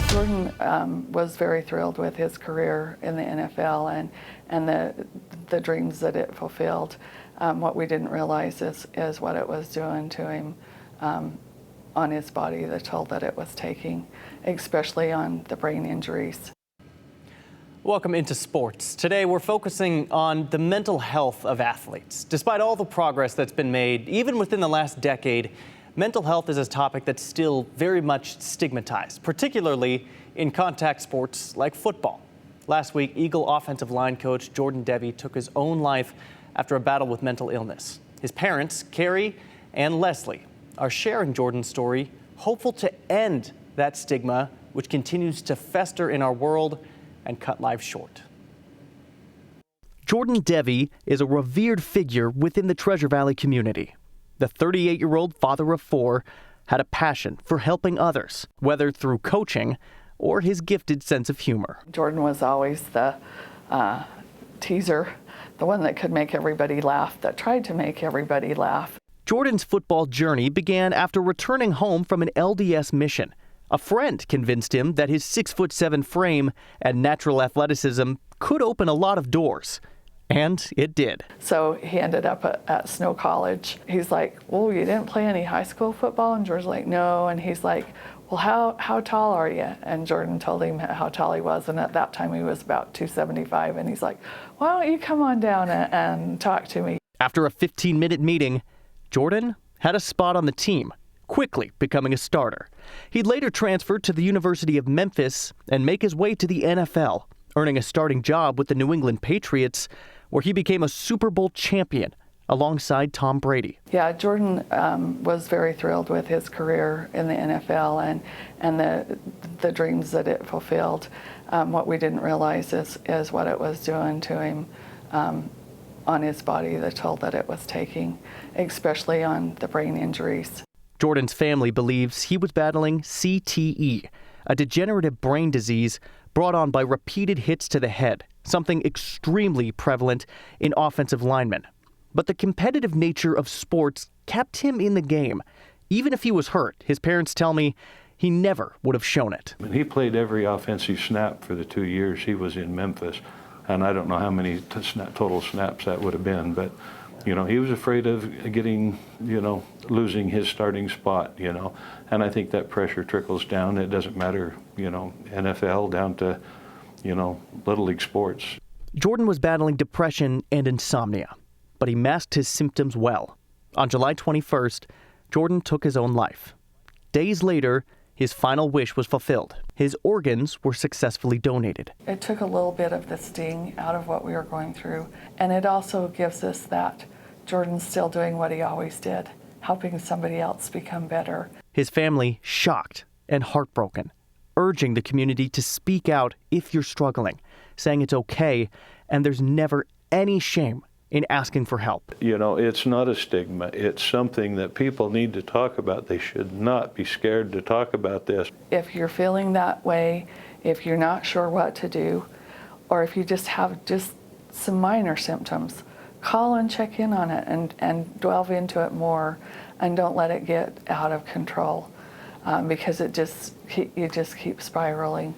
Jordan was very thrilled with his career in the NFL and the dreams that it fulfilled. What we didn't realize is what it was doing to him on his body, the toll that it was taking, especially on the brain injuries. Welcome into sports. Today we're focusing on the mental health of athletes. Despite all the progress that's been made, even within the last decade, mental health is a topic that's still very much stigmatized, particularly in contact sports like football. Last week, Eagle offensive line coach Jordan Devey took his own life after a battle with mental illness. His parents, Carrie and Leslie, are sharing Jordan's story, hopeful to end that stigma which continues to fester in our world and cut lives short. Jordan Devey is a revered figure within the Treasure Valley community. The 38-year-old father of four had a passion for helping others, whether through coaching or his gifted sense of humor. Jordan was always the teaser, the one that could make everybody laugh, that tried to make everybody laugh. Jordan's football journey began after returning home from an LDS mission. A friend convinced him that his 6'7" frame and natural athleticism could open a lot of doors. And it did. So he ended up at Snow College. He's like, well, you didn't play any high school football? And Jordan's like, no. And he's like, well, how tall are you? And Jordan told him how tall he was. And at that time he was about 275. And he's like, why don't you come on down and talk to me? After a 15-minute meeting, Jordan had a spot on the team, quickly becoming a starter. He'd later transfer to the University of Memphis and make his way to the NFL, earning a starting job with the New England Patriots, where he became a Super Bowl champion alongside Tom Brady. Yeah, Jordan was very thrilled with his career in the NFL and the dreams that it fulfilled. What we didn't realize is what it was doing to him on his body, the toll that it was taking, especially on the brain injuries. Jordan's family believes he was battling CTE, a degenerative brain disease brought on by repeated hits to the head, something extremely prevalent in offensive linemen. But the competitive nature of sports kept him in the game. Even if he was hurt, his parents tell me he never would have shown it. He played every offensive snap for the 2 years he was in Memphis, and I don't know how many total snaps that would have been, but he was afraid of getting, losing his starting spot, and I think that pressure trickles down. It doesn't matter, NFL down to, Little League sports. Jordan was battling depression and insomnia, but he masked his symptoms well. On July 21st, Jordan took his own life. Days later, his final wish was fulfilled. His organs were successfully donated. It took a little bit of the sting out of what we were going through, and it also gives us that Jordan's still doing what he always did, helping somebody else become better. His family shocked and heartbroken, urging the community to speak out if you're struggling, saying it's okay and there's never any shame in asking for help. It's not a stigma. It's something that people need to talk about. They should not be scared to talk about this. If you're feeling that way, if you're not sure what to do, or if you just have some minor symptoms, call and check in on it and delve into it more, and don't let it get out of control because you just keep spiraling.